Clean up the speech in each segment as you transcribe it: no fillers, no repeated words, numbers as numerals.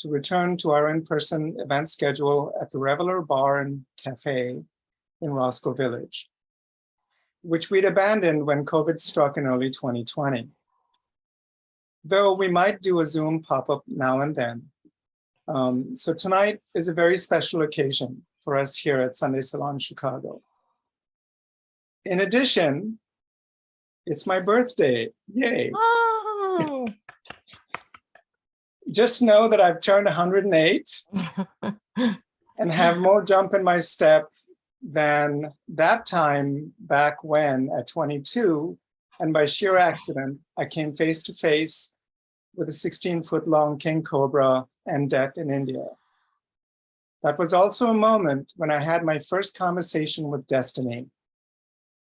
to return to our in-person event schedule at the Reveler Bar and Cafe in Roscoe Village, which we'd abandoned when COVID struck in early 2020. Though we might do a Zoom pop-up now and then. So tonight is a very special occasion for us here at Sunday Salon Chicago. In addition, it's my birthday, yay. Oh. Just know that I've turned 108 and have more jump in my step than that time back when at 22, and by sheer accident, I came face to face with a 16-foot-long king cobra and death in India. That was also a moment when I had my first conversation with destiny,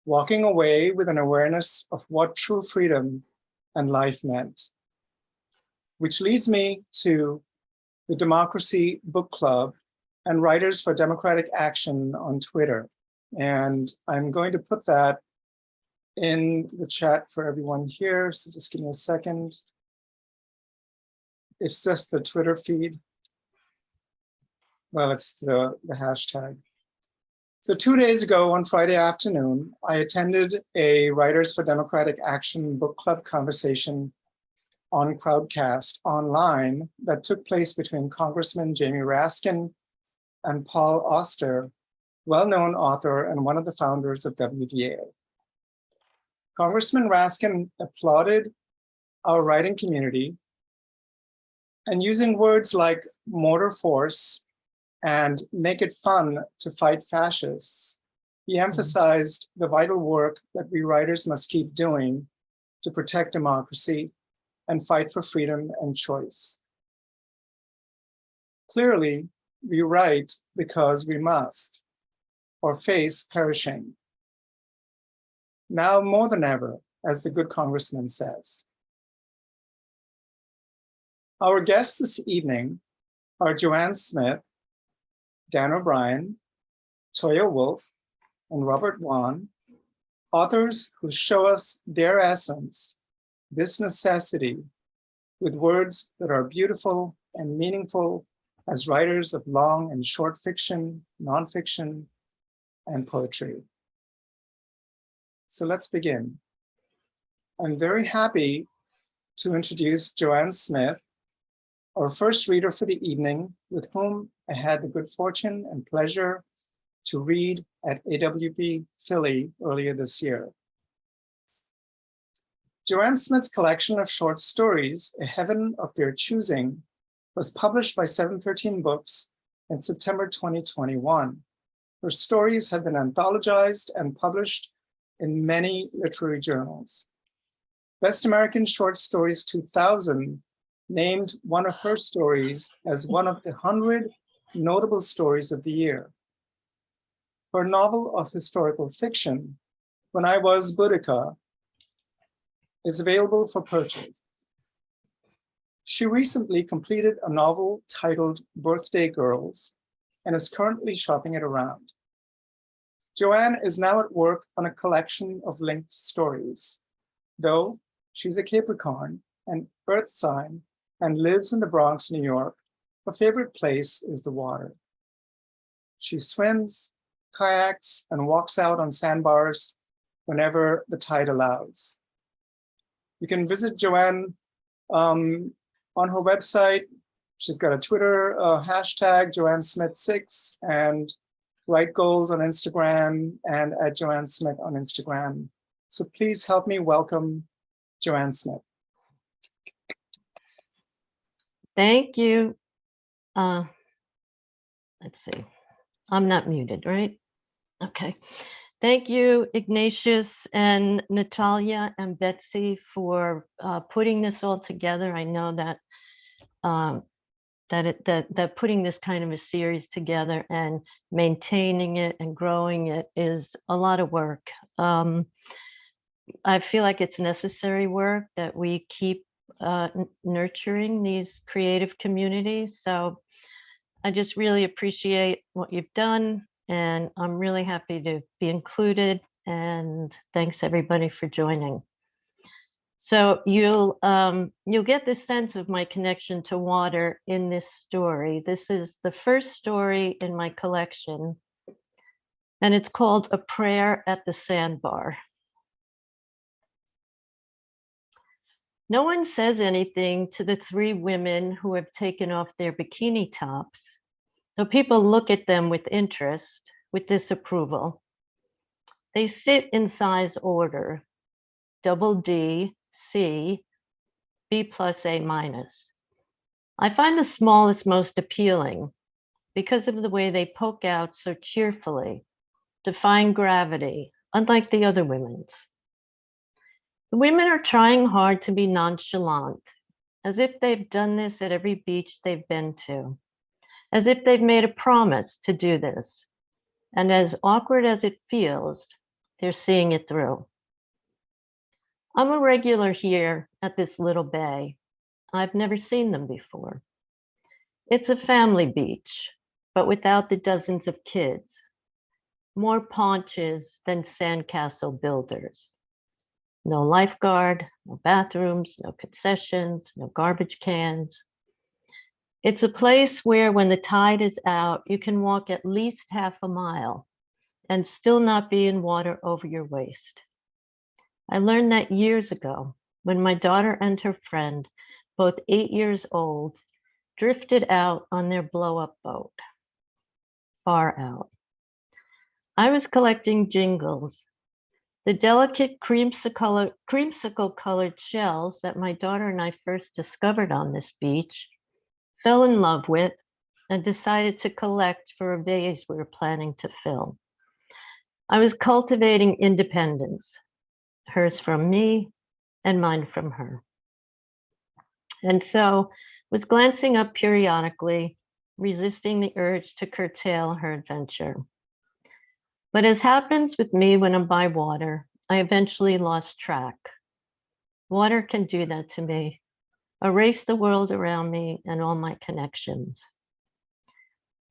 walking away with an awareness of what true freedom and life meant. Which leads me to the Democracy Book Club and Writers for Democratic Action on Twitter. And I'm going to put that in the chat for everyone here. So just give me a second. It's just the Twitter feed. Well, it's the hashtag. So 2 days ago on Friday afternoon, I attended a Writers for Democratic Action book club conversation on Crowdcast online that took place between Congressman Jamie Raskin and Paul Auster, well-known author and one of the founders of WDA. Congressman Raskin applauded our writing community and using words like motor force and make it fun to fight fascists, he emphasized the vital work that we writers must keep doing to protect democracy and fight for freedom and choice. Clearly, we write because we must, or face perishing. Now more than ever, as the good congressman says. Our guests this evening are Joann Smith, Dan O'Brien, Toya Wolfe, and Robert Vaughan, authors who show us their essence, this necessity, with words that are beautiful and meaningful as writers of long and short fiction, nonfiction, and poetry. So let's begin. I'm very happy to introduce Joann Smith, our first reader for the evening, with whom I had the good fortune and pleasure to read at AWB Philly earlier this year. Joann Smith's collection of short stories, A Heaven of Their Choosing, was published by 713 Books in September 2021. Her stories have been anthologized and published in many literary journals. Best American Short Stories 2000 named one of her stories as one of the 100 notable stories of the year. Her novel of historical fiction, When I Was Boudica, is available for purchase. She recently completed a novel titled Birthday Girls and is currently shopping it around. Joann is now at work on a collection of linked stories. Though she's a Capricorn, an earth sign, and lives in the Bronx, New York, her favorite place is the water. She swims, kayaks, and walks out on sandbars whenever the tide allows. You can visit Joann on her website. She's got a Twitter hashtag, Joann Smith 6, and Write Goals on Instagram, and at Joann Smith on Instagram. So please help me welcome Joann Smith. Thank you. Let's see. I'm not muted, right? Okay. Thank you, Ignatius and Natalia and Betsy, for putting this all together. I know that that putting this kind of a series together and maintaining it and growing it is a lot of work. I feel like it's necessary work that we keep nurturing these creative communities. So I just really appreciate what you've done, and I'm really happy to be included, and thanks everybody for joining. So you'll get the sense of my connection to water in this story. This is the first story in my collection, and it's called A Prayer at the Sandbar. No one says anything to the three women who have taken off their bikini tops, so people look at them with interest, with disapproval. They sit in size order, double D, C, B plus, A minus. I find the smallest most appealing because of the way they poke out so cheerfully, defying gravity, unlike the other women's. The women are trying hard to be nonchalant, as if they've done this at every beach they've been to, as if they've made a promise to do this. And as awkward as it feels, they're seeing it through. I'm a regular here at this little bay. I've never seen them before. It's a family beach, but without the dozens of kids. More paunches than sandcastle builders. No lifeguard, no bathrooms, no concessions, no garbage cans. It's a place where when the tide is out, you can walk at least half a mile and still not be in water over your waist. I learned that years ago when my daughter and her friend, both 8 years old, drifted out on their blow-up boat, far out. I was collecting jingles, the delicate creamsicle colored shells that my daughter and I first discovered on this beach, fell in love with, and decided to collect for a vase we were planning to fill. I was cultivating independence, hers from me and mine from her. And so was glancing up periodically, resisting the urge to curtail her adventure. But as happens with me when I'm by water, I eventually lost track. Water can do that to me, erase the world around me and all my connections.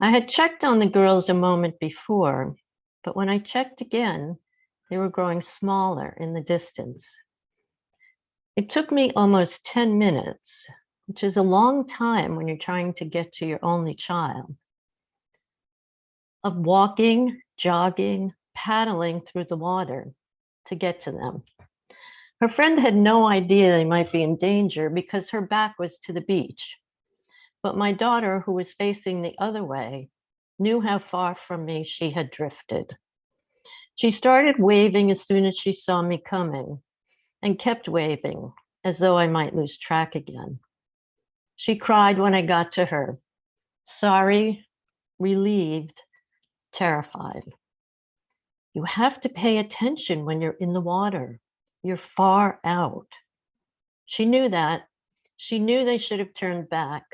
I had checked on the girls a moment before, but when I checked again, they were growing smaller in the distance. It took me almost 10 minutes, which is a long time when you're trying to get to your only child, of walking, jogging, paddling through the water to get to them. Her friend had no idea they might be in danger because her back was to the beach. But my daughter, who was facing the other way, knew how far from me she had drifted. She started waving as soon as she saw me coming and kept waving as though I might lose track again. She cried when I got to her, sorry, relieved, terrified. You have to pay attention when you're in the water. You're far out. She knew that. She knew they should have turned back.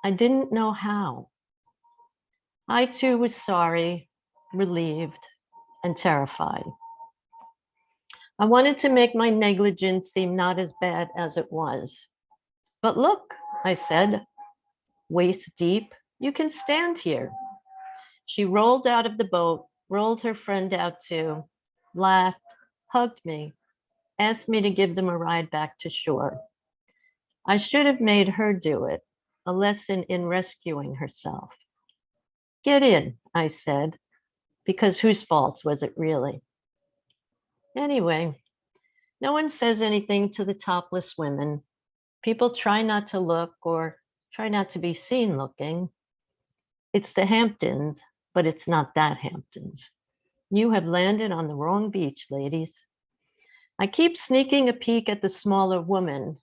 I didn't know how. I too was sorry, relieved, and terrified. I wanted to make my negligence seem not as bad as it was. But look, I said, waist deep, you can stand here. She rolled out of the boat, rolled her friend out too, laughed, hugged me, asked me to give them a ride back to shore. I should have made her do it, a lesson in rescuing herself. Get in, I said, because whose fault was it really? Anyway, no one says anything to the topless women. People try not to look or try not to be seen looking. It's the Hamptons, but it's not that Hamptons. You have landed on the wrong beach, ladies. I keep sneaking a peek at the smaller woman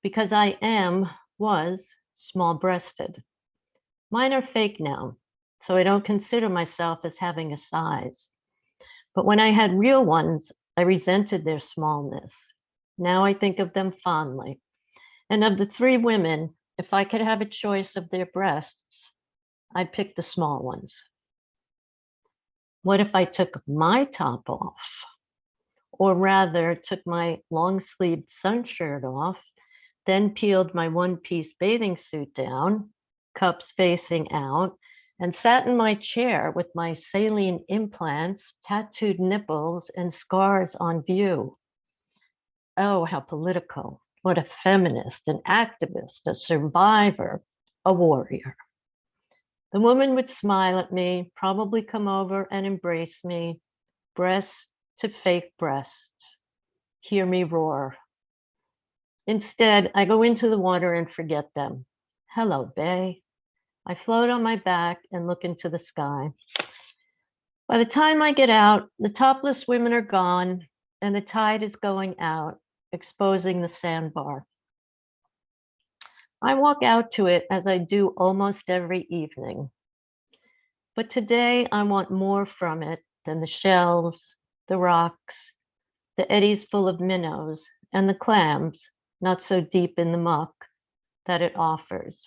because I was small-breasted. Mine are fake now, so I don't consider myself as having a size. But when I had real ones, I resented their smallness. Now I think of them fondly. And of the three women, if I could have a choice of their breasts, I'd pick the small ones. What if I took my top off? Or rather, took my long-sleeved sun shirt off, then peeled my one-piece bathing suit down, cups facing out, and sat in my chair with my saline implants, tattooed nipples, and scars on view. Oh, how political. What a feminist, an activist, a survivor, a warrior. The woman would smile at me, probably come over and embrace me, breast to fake breasts, hear me roar. Instead, I go into the water and forget them. Hello, Bay. I float on my back and look into the sky. By the time I get out, the topless women are gone and the tide is going out, exposing the sandbar. I walk out to it as I do almost every evening. But today I want more from it than the shells, the rocks, the eddies full of minnows, and the clams, not so deep in the muck, that it offers.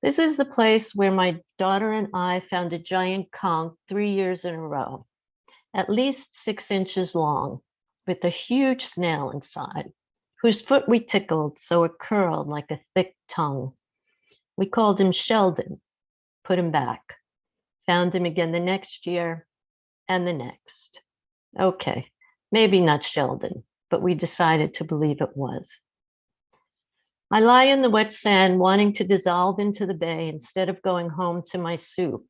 This is the place where my daughter and I found a giant conch 3 years in a row, at least 6 inches long, with a huge snail inside, whose foot we tickled so it curled like a thick tongue. We called him Sheldon, put him back, found him again the next year and the next. Okay, maybe not Sheldon, but we decided to believe it was. I lie in the wet sand wanting to dissolve into the bay instead of going home to my soup,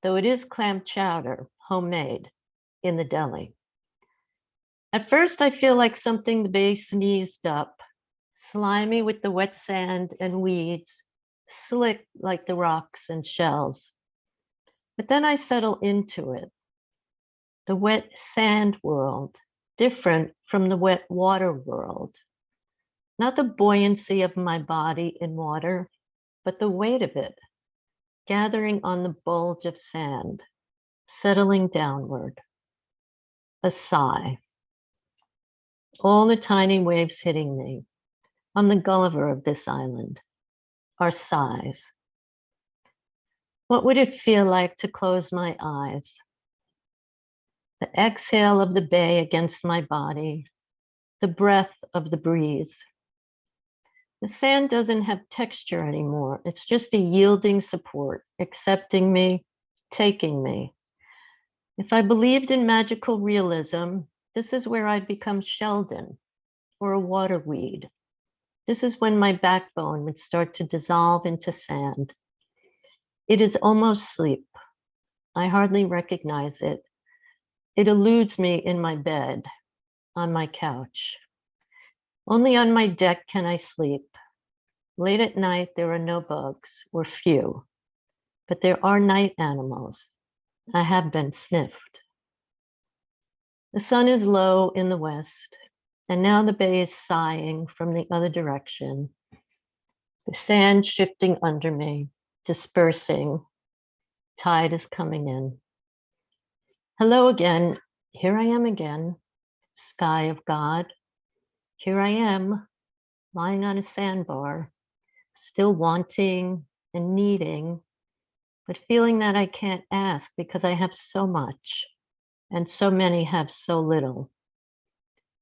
though it is clam chowder, homemade, in the deli. At first, I feel like something the bay sneezed up, slimy with the wet sand and weeds, slick like the rocks and shells. But then I settle into it. The wet sand world, different from the wet water world. Not the buoyancy of my body in water, but the weight of it, gathering on the bulge of sand, settling downward. A sigh. All the tiny waves hitting me. I'm the Gulliver of this island. Are sighs. What would it feel like to close my eyes? The exhale of the bay against my body, the breath of the breeze. The sand doesn't have texture anymore. It's just a yielding support, accepting me, taking me. If I believed in magical realism, this is where I'd become Sheldon or a water weed. This is when my backbone would start to dissolve into sand. It is almost sleep. I hardly recognize it. It eludes me in my bed, on my couch. Only on my deck can I sleep. Late at night, there are no bugs, or few, but there are night animals. I have been sniffed. The sun is low in the west, and now the bay is sighing from the other direction. The sand shifting under me, dispersing. Tide is coming in. Hello again. Here I am again. Sky of God. Here I am, lying on a sandbar, still wanting and needing, but feeling that I can't ask because I have so much, and so many have so little.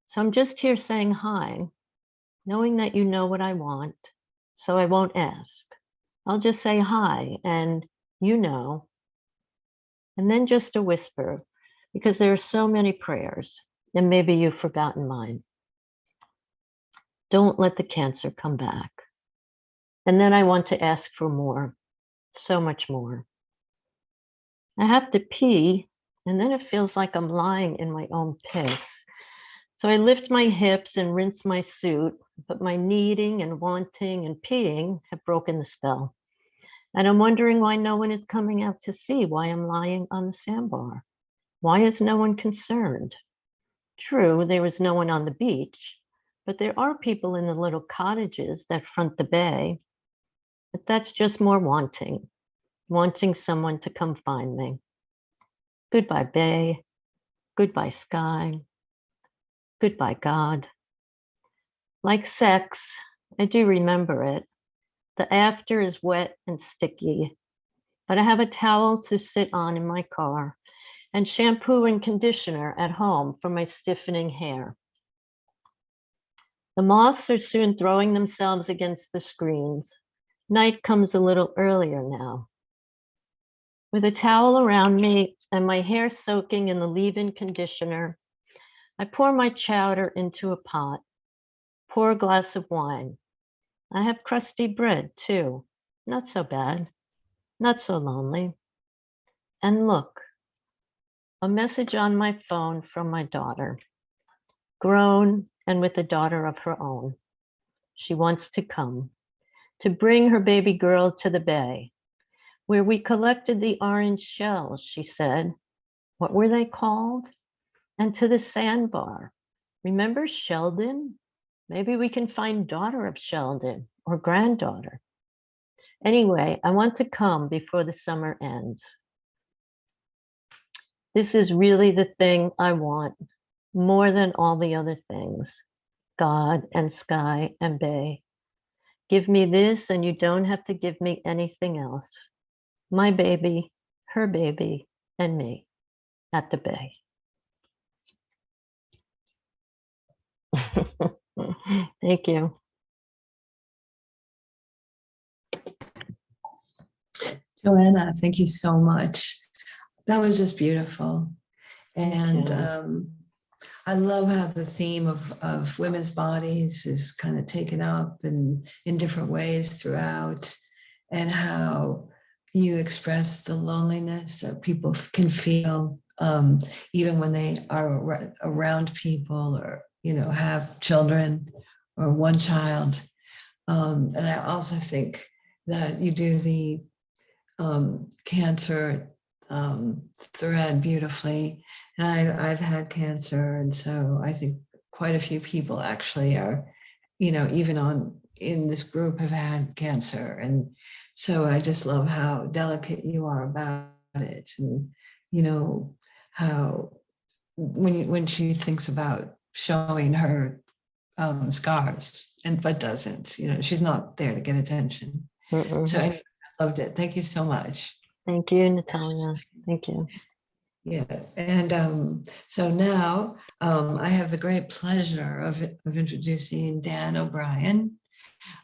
So I'm just here saying hi, knowing that you know what I want, so I won't ask. I'll just say hi, and you know, and then just a whisper, because there are so many prayers, and maybe you've forgotten mine. Don't let the cancer come back. And then I want to ask for more, so much more. I have to pee, and then it feels like I'm lying in my own piss. So I lift my hips and rinse my suit, but my needing and wanting and peeing have broken the spell. And I'm wondering why no one is coming out to see why I'm lying on the sandbar. Why is no one concerned? True, there is no one on the beach, but there are people in the little cottages that front the bay. But that's just more wanting someone to come find me. Goodbye, bay. Goodbye, sky. Goodbye, God. Like sex, I do remember it. The after is wet and sticky, but I have a towel to sit on in my car and shampoo and conditioner at home for my stiffening hair. The moths are soon throwing themselves against the screens. Night comes a little earlier now. With a towel around me and my hair soaking in the leave-in conditioner, I pour my chowder into a pot, pour a glass of wine. I have crusty bread too. Not so bad, not so lonely. And look, a message on my phone from my daughter, grown and with a daughter of her own. She wants to come, to bring her baby girl to the bay, where we collected the orange shells, she said. What were they called? And to the Sandbar. Remember Sheldon? Maybe we can find daughter of Sheldon or granddaughter. Anyway, I want to come before the summer ends. This is really the thing I want more than all the other things, God and sky and bay. Give me this and you don't have to give me anything else. My baby, her baby, and me at the bay. Thank you. Joanna, thank you so much. That was just beautiful. And I love how the theme of women's bodies is kind of taken up in different ways throughout, and how you express the loneliness that people can feel even when they are around people, or have children or one child. And I also think that you do the cancer thread beautifully. And I've had cancer, and so I think quite a few people actually are, even in this group have had cancer. And so I just love how delicate you are about it, and how when she thinks about showing her scars but doesn't, she's not there to get attention. So I loved it. Thank you so much. Thank you, Natalia. Thank you. Yeah, and so now I have the great pleasure of introducing Dan O'Brien.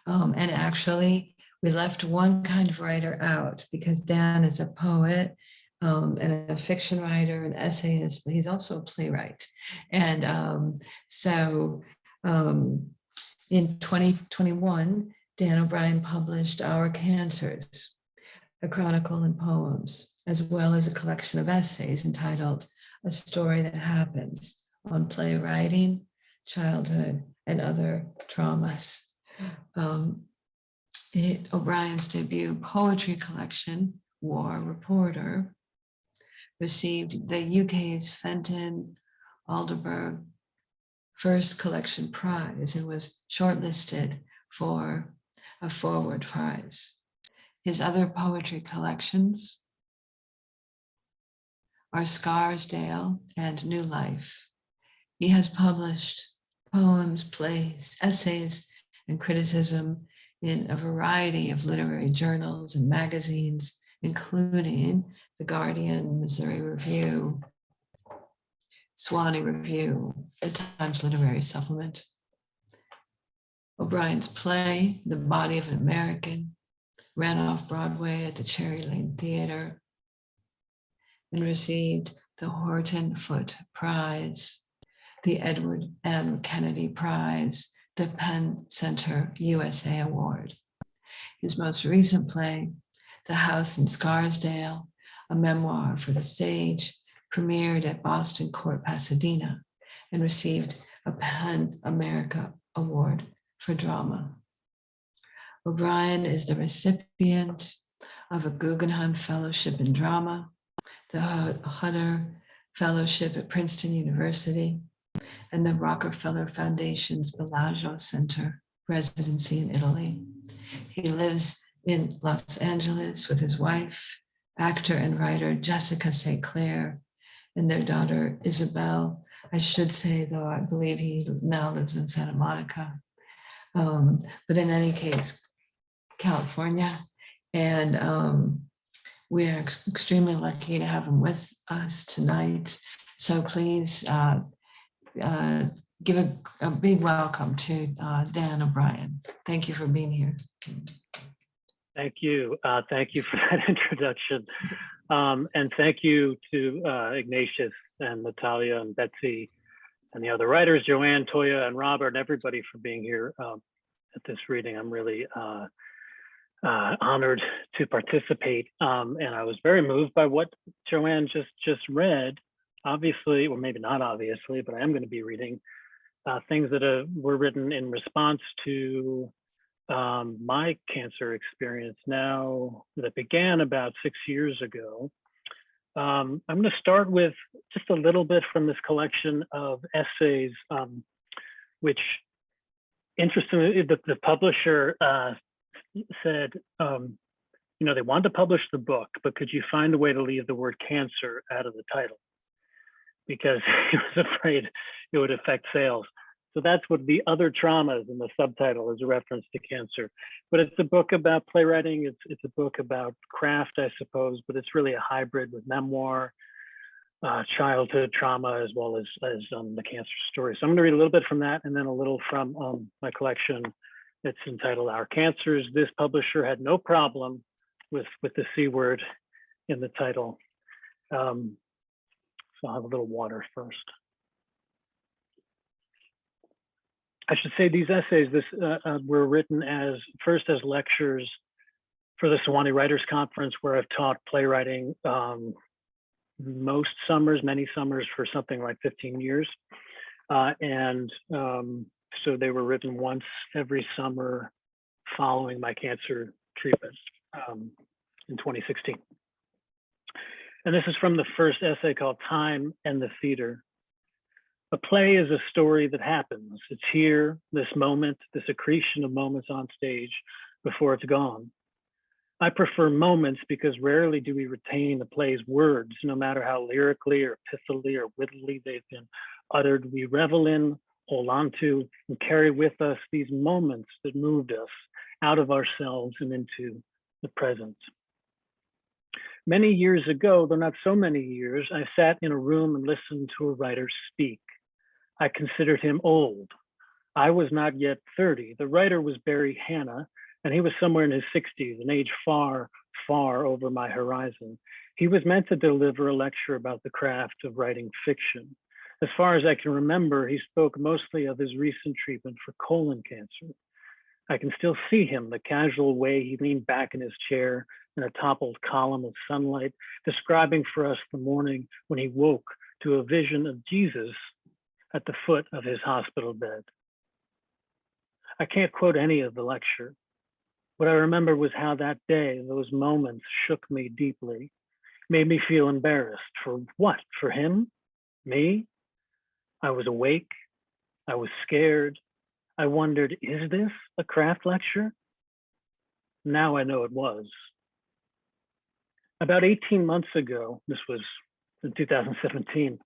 And actually, we left one kind of writer out because Dan is a poet and a fiction writer, an essayist, but he's also a playwright. And so in 2021, Dan O'Brien published Our Cancers, a chronicle and poems, as well as a collection of essays entitled A Story That Happens on Playwriting, Childhood, and Other Traumas. O'Brien's debut poetry collection, War Reporter, received the UK's Fenton Alderburgh First Collection Prize and was shortlisted for a Forward Prize. His other poetry collections are Scarsdale and New Life. He has published poems, plays, essays, and criticism in a variety of literary journals and magazines, including The Guardian, Missouri Review, Swanee Review, and Times Literary Supplement. O'Brien's play, The Body of an American, ran off Broadway at the Cherry Lane Theater and received the Horton Foote Prize, the Edward M. Kennedy Prize, the Penn Center USA Award. His most recent play, The House in Scarsdale, a memoir for the stage, premiered at Boston Court Pasadena and received a PEN America Award for Drama. O'Brien is the recipient of a Guggenheim Fellowship in Drama, the Hutter Fellowship at Princeton University, and the Rockefeller Foundation's Bellagio Center residency in Italy. He lives in Los Angeles with his wife, actor and writer Jessica St. Clair, and their daughter Isabel. I should say, though, I believe he now lives in Santa Monica. But in any case, California. And we are extremely lucky to have him with us tonight. So please give a big welcome to Dan O'Brien. Thank you for being here. Thank you. Thank you for that introduction. And thank you to Ignatius and Natalia and Betsy and the other writers, Joanne, Toya, and Robert, and everybody for being here at this reading. I'm really honored to participate, and I was very moved by what Joanne just read. Obviously, or maybe not obviously, but I am going to be reading things that were written in response to my cancer experience now that began about 6 years ago. I'm going to start with just a little bit from this collection of essays, which interestingly, the publisher said, they wanted to publish the book, but could you find a way to leave the word cancer out of the title? Because he was afraid it would affect sales. So that's what the other traumas in the subtitle is, a reference to cancer. But it's a book about playwriting. It's a book about craft, I suppose, but it's really a hybrid with memoir, childhood trauma, as well as the cancer story. So I'm going to read a little bit from that, and then a little from my collection. It's entitled Our Cancers. This publisher had no problem with the C word in the title. So I'll have a little water first. I should say these essays were written first as lectures for the Sewanee Writers Conference, where I've taught playwriting many summers for something like 15 years. So they were written once every summer following my cancer treatment in 2016. And this is from the first essay called Time and the Theater. A play is a story that happens. It's here, this moment, this accretion of moments on stage before it's gone. I prefer moments because rarely do we retain the play's words, no matter how lyrically or pithily or wittily they've been uttered. We revel in, hold on to, and carry with us these moments that moved us out of ourselves and into the present. Many years ago, though not so many years, I sat in a room and listened to a writer speak. I considered him old. I was not yet 30. The writer was Barry Hannah, and he was somewhere in his 60s, an age far, far over my horizon. He was meant to deliver a lecture about the craft of writing fiction. As far as I can remember, he spoke mostly of his recent treatment for colon cancer. I can still see him, the casual way he leaned back in his chair in a toppled column of sunlight, describing for us the morning when he woke to a vision of Jesus at the foot of his hospital bed. I can't quote any of the lecture. What I remember was how that day, those moments shook me deeply, made me feel embarrassed. For what? For him? Me? I was awake. I was scared. I wondered, is this a craft lecture? Now I know it was. About 18 months ago, this was in 2017,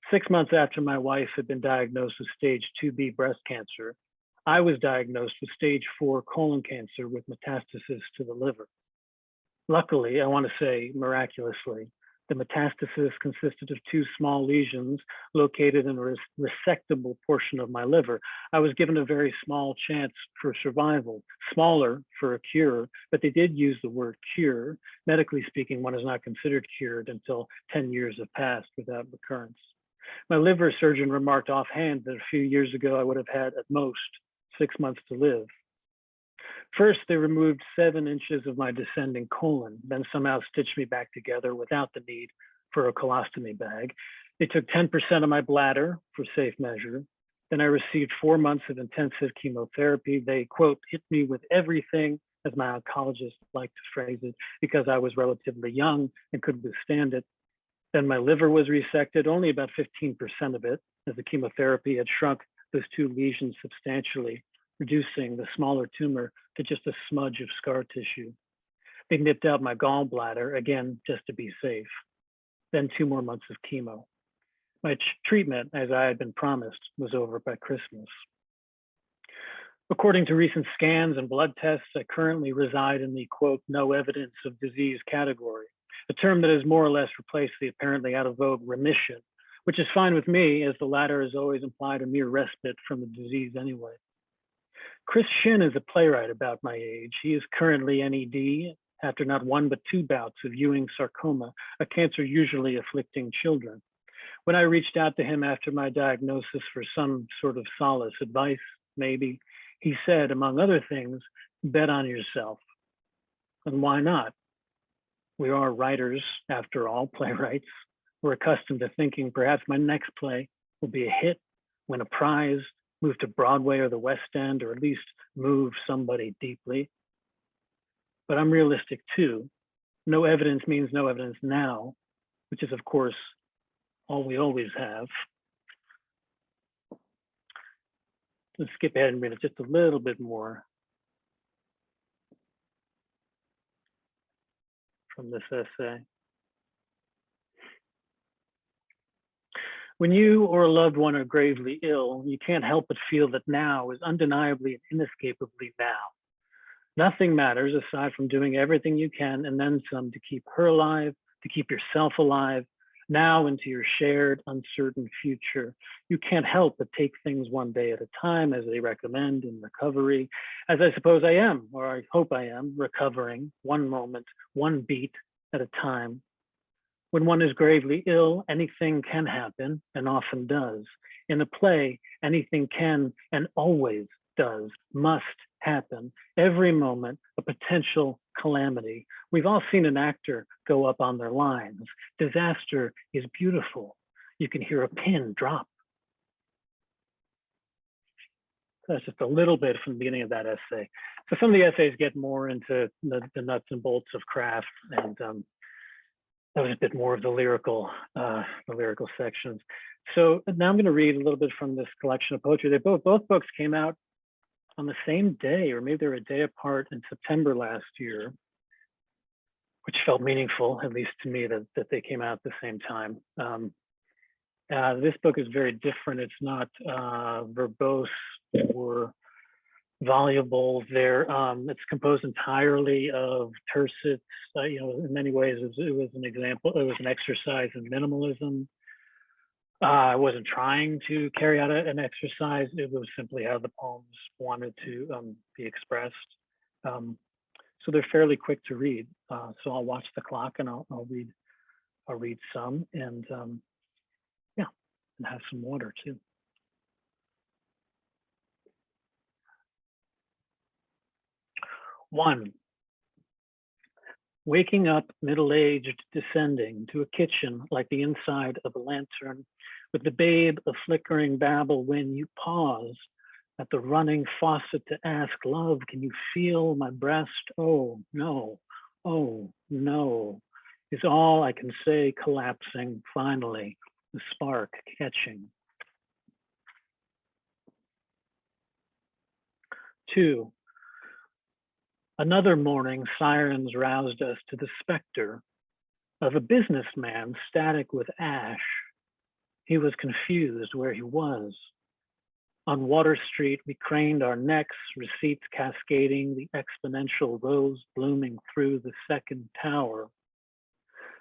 6 months after my wife had been diagnosed with stage 2B breast cancer, I was diagnosed with stage 4 colon cancer with metastasis to the liver. Luckily, I want to say miraculously, the metastasis consisted of 2 small lesions located in a resectable portion of my liver. I was given a very small chance for survival, smaller for a cure, but they did use the word cure. Medically speaking, one is not considered cured until 10 years have passed without recurrence. My liver surgeon remarked offhand that a few years ago I would have had at most 6 months to live. First, they removed 7 inches of my descending colon, then somehow stitched me back together without the need for a colostomy bag. They took 10% of my bladder for safe measure. Then I received 4 months of intensive chemotherapy. They, quote, hit me with everything, as my oncologist liked to phrase it, because I was relatively young and could withstand it. Then my liver was resected, only about 15% of it, as the chemotherapy had shrunk those 2 lesions substantially, reducing the smaller tumor to just a smudge of scar tissue. They nipped out my gallbladder, again, just to be safe. Then 2 more months of chemo. My treatment, as I had been promised, was over by Christmas. According to recent scans and blood tests, I currently reside in the, quote, no evidence of disease category, a term that has more or less replaced the apparently out of vogue remission, which is fine with me, as the latter has always implied a mere respite from the disease anyway. Chris Shin is a playwright about my age. He is currently NED after not 1 but 2 bouts of Ewing sarcoma, a cancer usually afflicting children. When I reached out to him after my diagnosis for some sort of solace, advice, maybe, he said, among other things, bet on yourself. And why not? We are writers, after all, playwrights. We're accustomed to thinking perhaps my next play will be a hit, win a prize, move to Broadway or the West End, or at least move somebody deeply. But I'm realistic too. No evidence means no evidence now, which is, of course, all we always have. Let's skip ahead and read it just a little bit more from this essay. When you or a loved one are gravely ill, you can't help but feel that now is undeniably and inescapably now. Nothing matters aside from doing everything you can and then some to keep her alive, to keep yourself alive, now into your shared uncertain future. You can't help but take things one day at a time, as they recommend in recovery, as I suppose I am, or I hope I am, recovering one moment, one beat at a time. When one is gravely ill, anything can happen, and often does. In a play, anything can and always does, must happen. Every moment, a potential calamity. We've all seen an actor go up on their lines. Disaster is beautiful. You can hear a pin drop. So that's just a little bit from the beginning of that essay. So some of the essays get more into the nuts and bolts of craft, and that was a bit more of the lyrical sections. So now I'm going to read a little bit from this collection of poetry. They both books came out on the same day, or maybe they were a day apart in September last year, which felt meaningful, at least to me, that they came out at the same time. This book is very different. It's not verbose or voluble. It's composed entirely of tercets. In many ways, it was an example. It was an exercise in minimalism. I wasn't trying to carry out an exercise. It was simply how the poems wanted to be expressed. So they're fairly quick to read. So I'll watch the clock and I'll read some, and yeah, and have some water too. One, waking up middle-aged, descending to a kitchen like the inside of a lantern, with the babe of flickering babble when you pause at the running faucet to ask, love, can you feel my breast? Oh no, is all I can say, collapsing finally, the spark catching. Two, another morning, sirens roused us to the specter of a businessman static with ash. He was confused where he was. On Water Street, we craned our necks, receipts cascading, the exponential rose blooming through the second tower.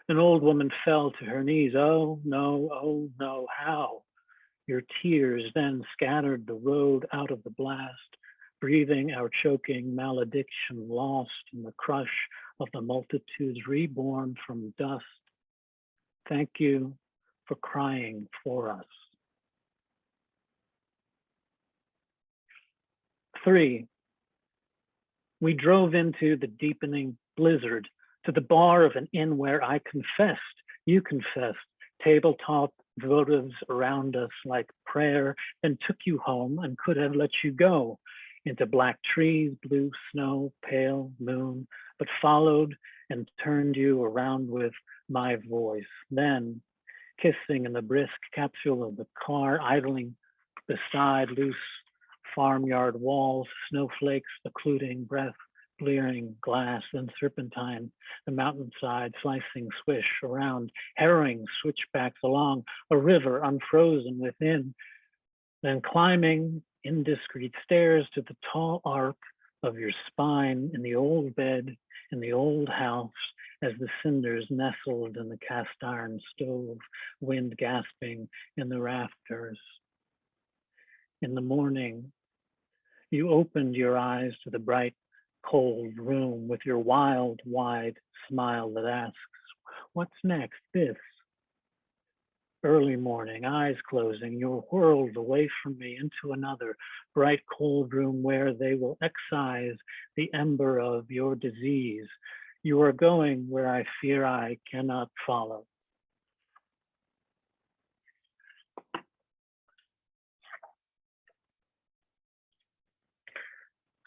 An old woman fell to her knees. Oh no, how? Your tears then scattered the road out of the blast, breathing our choking malediction, lost in the crush of the multitudes reborn from dust. Thank you for crying for us. 3, we drove into the deepening blizzard to the bar of an inn where I confessed, you confessed, tabletop votives around us like prayer, and took you home and could have let you go into black trees, blue snow, pale moon, but followed and turned you around with my voice. Then, kissing in the brisk capsule of the car, idling beside loose farmyard walls, snowflakes occluding breath, blearing glass, then serpentine, the mountainside slicing swish around, harrowing switchbacks along a river unfrozen within, then climbing indiscreet stairs to the tall arc of your spine in the old bed, in the old house, as the cinders nestled in the cast iron stove, wind gasping in the rafters. In the morning, you opened your eyes to the bright, cold room with your wild, wide smile that asks, what's next, this? early morning, eyes closing, you're whirled away from me into another bright cold room where they will excise the ember of your disease. You are going where I fear I cannot follow.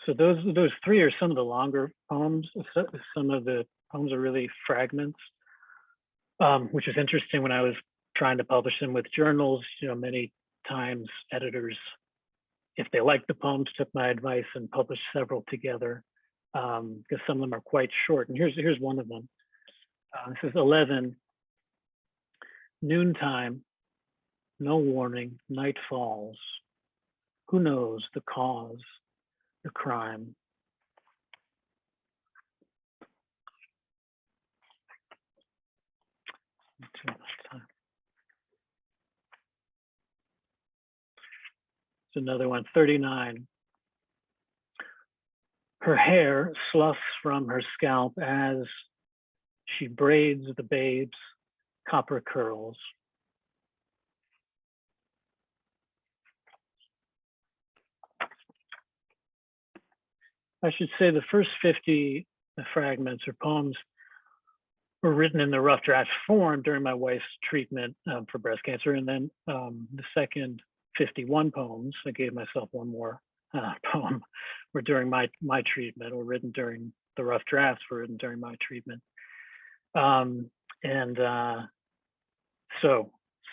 So those three are some of the longer poems. Some of the poems are really fragments, which is interesting. When I was trying to publish them with journals, many times editors, if they liked the poems, took my advice and published several together, because some of them are quite short. And here's one of them. This is 11. Noontime, no warning, night falls. Who knows the cause, the crime? Too much time. It's another one, 39. Her hair sloughs from her scalp as she braids the babe's copper curls. I should say the first 50 fragments or poems were written in the rough draft form during my wife's treatment for breast cancer. And then the second 51 poems, I gave myself one more poem, were during my treatment, or written during the rough drafts, were written during my treatment. So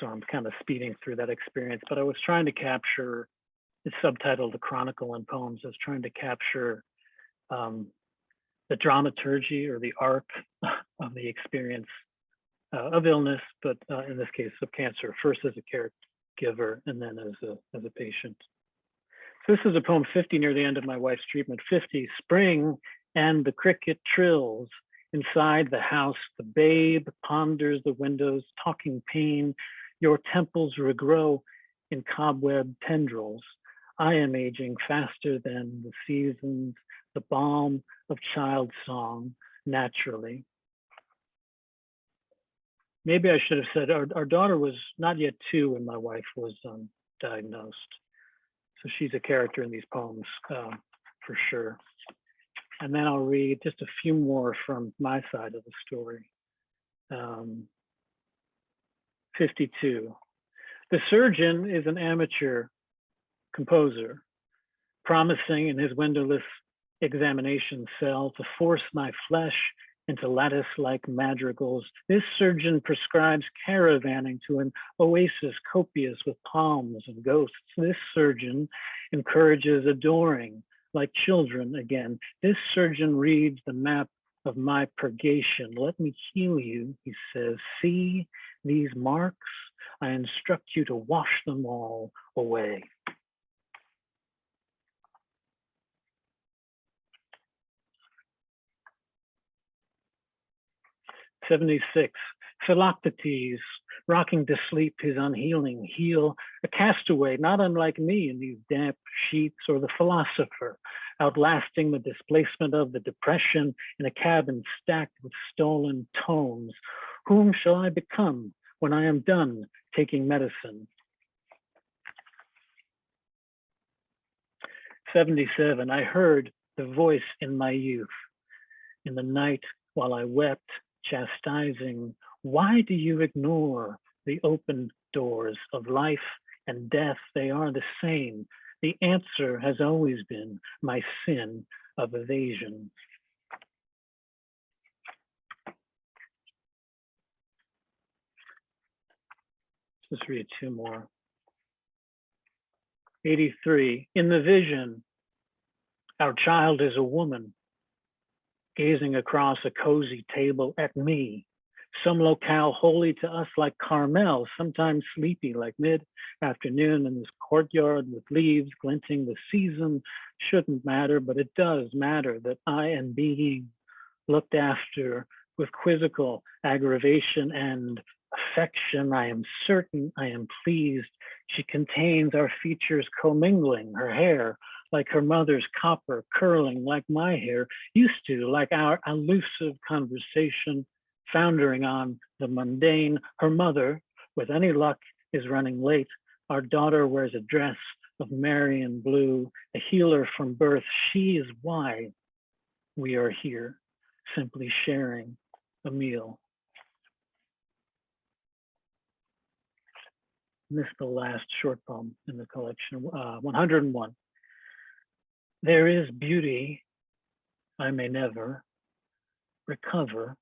I'm kind of speeding through that experience, but I was trying to capture, it's subtitled The Chronicle in Poems. I was trying to capture the dramaturgy or the arc of the experience of illness, but in this case of cancer, first as a caregiver and then as a patient. So this is a poem 50, near the end of my wife's treatment. 50, spring and the cricket trills. Inside the house, the babe ponders the windows, talking pain. Your temples regrow in cobweb tendrils. I am aging faster than the seasons, the balm of child song, naturally. Maybe I should have said our daughter was not yet 2 when my wife was diagnosed. So she's a character in these poems for sure. And then I'll read just a few more from my side of the story. 52. The surgeon is an amateur composer, promising in his windowless examination cell to force my flesh into lattice-like madrigals. This surgeon prescribes caravanning to an oasis copious with palms and ghosts. This surgeon encourages adoring like children again. This surgeon reads the map of my purgation. Let me heal you, he says. See these marks? I instruct you to wash them all away. 76, Philoctetes, rocking to sleep his unhealing heel, a castaway not unlike me in these damp sheets, or the philosopher, outlasting the displacement of the depression in a cabin stacked with stolen tomes. Whom shall I become when I am done taking medicine? 77, I heard the voice in my youth, in the night while I wept, chastising, why do you ignore the open doors of life and death? They are the same. The answer has always been my sin of evasion. Let's read 2 more. 83, in the vision, our child is a woman, gazing across a cozy table at me, some locale holy to us like Carmel, sometimes sleepy like mid-afternoon in this courtyard with leaves glinting. The season shouldn't matter, but it does matter that I am being looked after with quizzical aggravation and affection. I am certain, I am pleased. She contains our features commingling, her hair like her mother's copper, curling like my hair used to, like our elusive conversation, foundering on the mundane. Her mother with any luck, is running late. Our daughter wears a dress of Marion blue, a healer from birth. She is why we are here, simply sharing a meal. And this is the last short poem in the collection, 101. There is beauty I may never recover.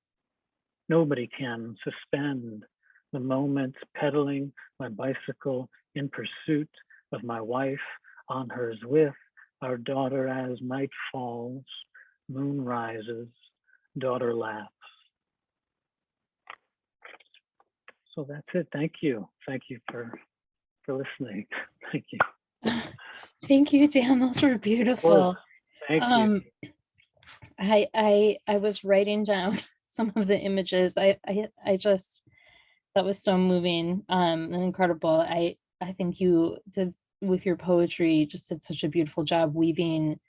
Nobody can suspend the moment, pedaling my bicycle in pursuit of my wife, on hers with our daughter as night falls, moon rises, daughter laughs. So that's it. Thank you. Thank you for listening. Thank you. Thank you, Dan. Those were beautiful. Thank you. I was writing down some of the images. I just, that was so moving and incredible. I think you did, with your poetry, just did such a beautiful job weaving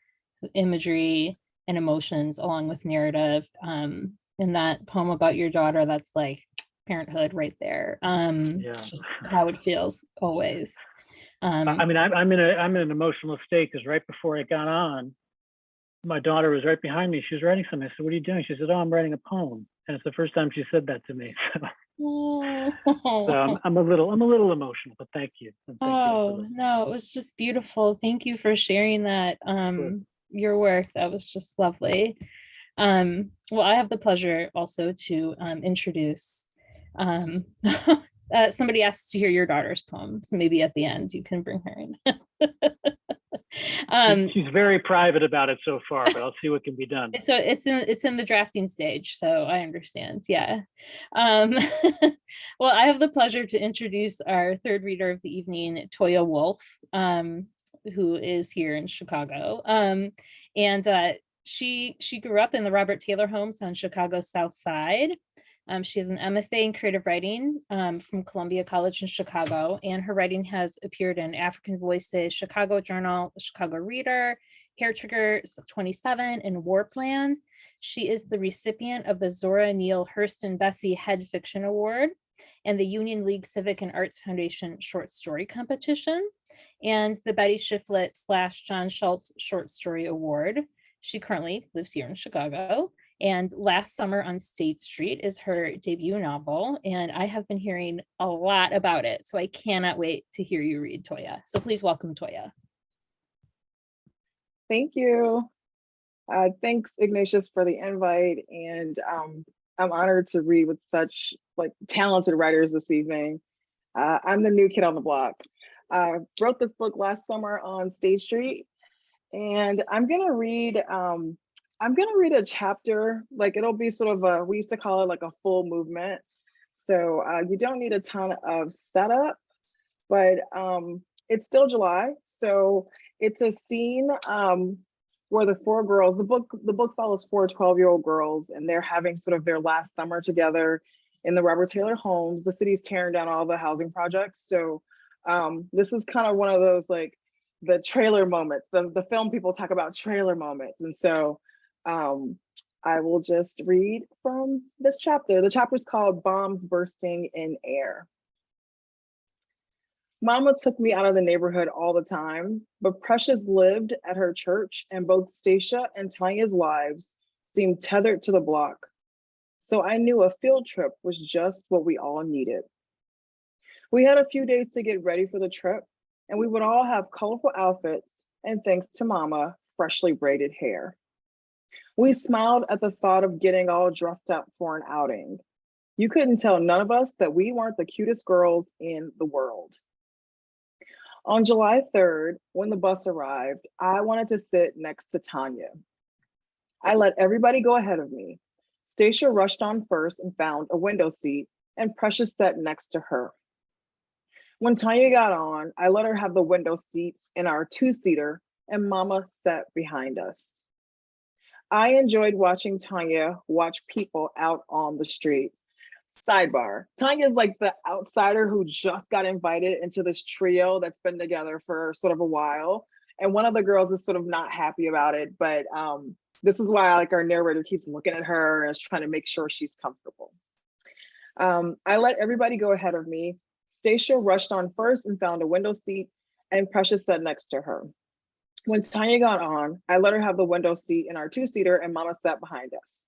imagery and emotions along with narrative. In that poem about your daughter, that's like parenthood right there. Yeah. Just how it feels always. I mean, I'm in an emotional state because right before I got on, my daughter was right behind me. She was writing something. I said, "What are you doing?" She said, "Oh, I'm writing a poem." And it's the first time she said that to me. So I'm a little emotional, but thank you. And thank Oh, you no, it was just beautiful. Thank you for sharing that, your work. That was just lovely. Well, I have the pleasure also to introduce, somebody asked to hear your daughter's poem, so maybe at the end you can bring her in. She's very private about it so far, but I'll see what can be done. So it's in the drafting stage, so I understand. Yeah. Well, I have the pleasure to introduce our third reader of the evening, Toya Wolfe, who is here in Chicago. And she grew up in the Robert Taylor homes on Chicago's South Side. She has an MFA in creative writing from Columbia College in Chicago, and her writing has appeared in African Voices, Chicago Journal, the Chicago Reader, Hair Trigger 27, and Warpland. She is the recipient of the Zora Neale Hurston Bessie Head Fiction Award and the Union League Civic and Arts Foundation Short Story Competition, and the Betty Shiflett / John Schultz Short Story Award. She currently lives here in Chicago. And Last Summer on State Street is her debut novel, and I have been hearing a lot about it, so I cannot wait to hear you read, Toya. So please welcome Toya. Thank you. Thanks, Ignatius, for the invite, and I'm honored to read with such talented writers this evening. I'm the new kid on the block. Wrote this book last summer on State Street, and I'm gonna read a chapter. It'll be sort of we used to call it like a full movement. So you don't need a ton of setup, but it's still July. So it's a scene where the four girls, the book follows four 12-year-old girls, and they're having sort of their last summer together in the Robert Taylor homes. The city's tearing down all the housing projects. So this is kind of one of those the trailer moments, the film people talk about trailer moments. And so I will just read from this chapter. The chapter is called Bombs Bursting in Air. Mama took me out of the neighborhood all the time, but Precious lived at her church, and both Stacia and Tanya's lives seemed tethered to the block. So I knew a field trip was just what we all needed. We had a few days to get ready for the trip, and we would all have colorful outfits and, thanks to Mama, freshly braided hair. We smiled at the thought of getting all dressed up for an outing. You couldn't tell none of us that we weren't the cutest girls in the world. On July 3rd, when the bus arrived, I wanted to sit next to Tanya. I let everybody go ahead of me. Stacia rushed on first and found a window seat, and Precious sat next to her. When Tanya got on, I let her have the window seat in our two-seater, and Mama sat behind us. I enjoyed watching Tanya watch people out on the street. Sidebar, Tanya's like the outsider who just got invited into this trio that's been together for sort of a while. And one of the girls is sort of not happy about it, but this is why our narrator keeps looking at her and is trying to make sure she's comfortable. I let everybody go ahead of me. Stacia rushed on first and found a window seat, and Precious sat next to her. When Tonya got on, I let her have the window seat in our two-seater and Mama sat behind us.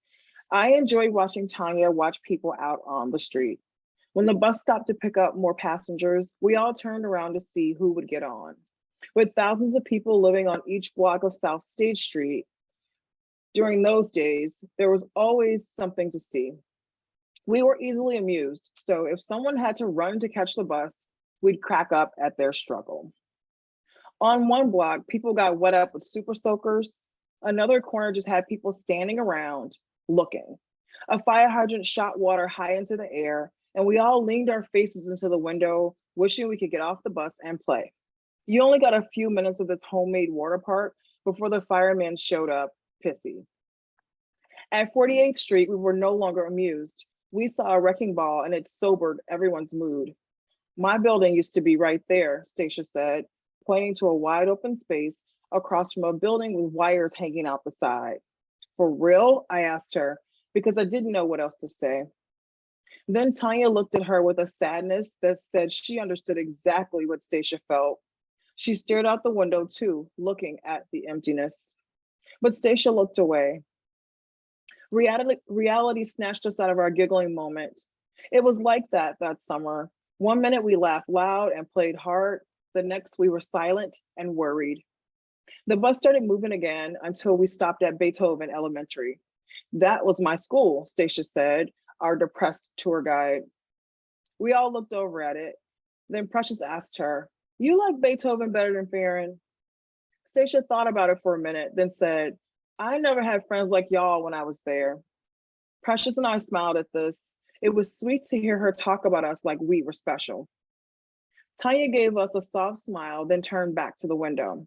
I enjoyed watching Tonya watch people out on the street. When the bus stopped to pick up more passengers, we all turned around to see who would get on. With thousands of people living on each block of South Stage Street, during those days, there was always something to see. We were easily amused, so if someone had to run to catch the bus, we'd crack up at their struggle. On one block, people got wet up with super soakers. Another corner just had people standing around looking. A fire hydrant shot water high into the air, and we all leaned our faces into the window, wishing we could get off the bus and play. You only got a few minutes of this homemade water park before the fireman showed up, pissy. At 48th Street, we were no longer amused. We saw a wrecking ball and it sobered everyone's mood. My building used to be right there, Stacia said, pointing to a wide open space across from a building with wires hanging out the side. For real? I asked her, because I didn't know what else to say. Then Tanya looked at her with a sadness that said she understood exactly what Stacia felt. She stared out the window too, looking at the emptiness. But Stacia looked away. Reality snatched us out of our giggling moment. It was like that summer. One minute we laughed loud and played hard. The next we were silent and worried. The bus started moving again until we stopped at Beethoven Elementary. That was my school, Stacia said, our depressed tour guide. We all looked over at it. Then Precious asked her, "You like Beethoven better than Farron?" Stacia thought about it for a minute, then said, "I never had friends like y'all when I was there." Precious and I smiled at this. It was sweet to hear her talk about us like we were special. Tanya gave us a soft smile, then turned back to the window.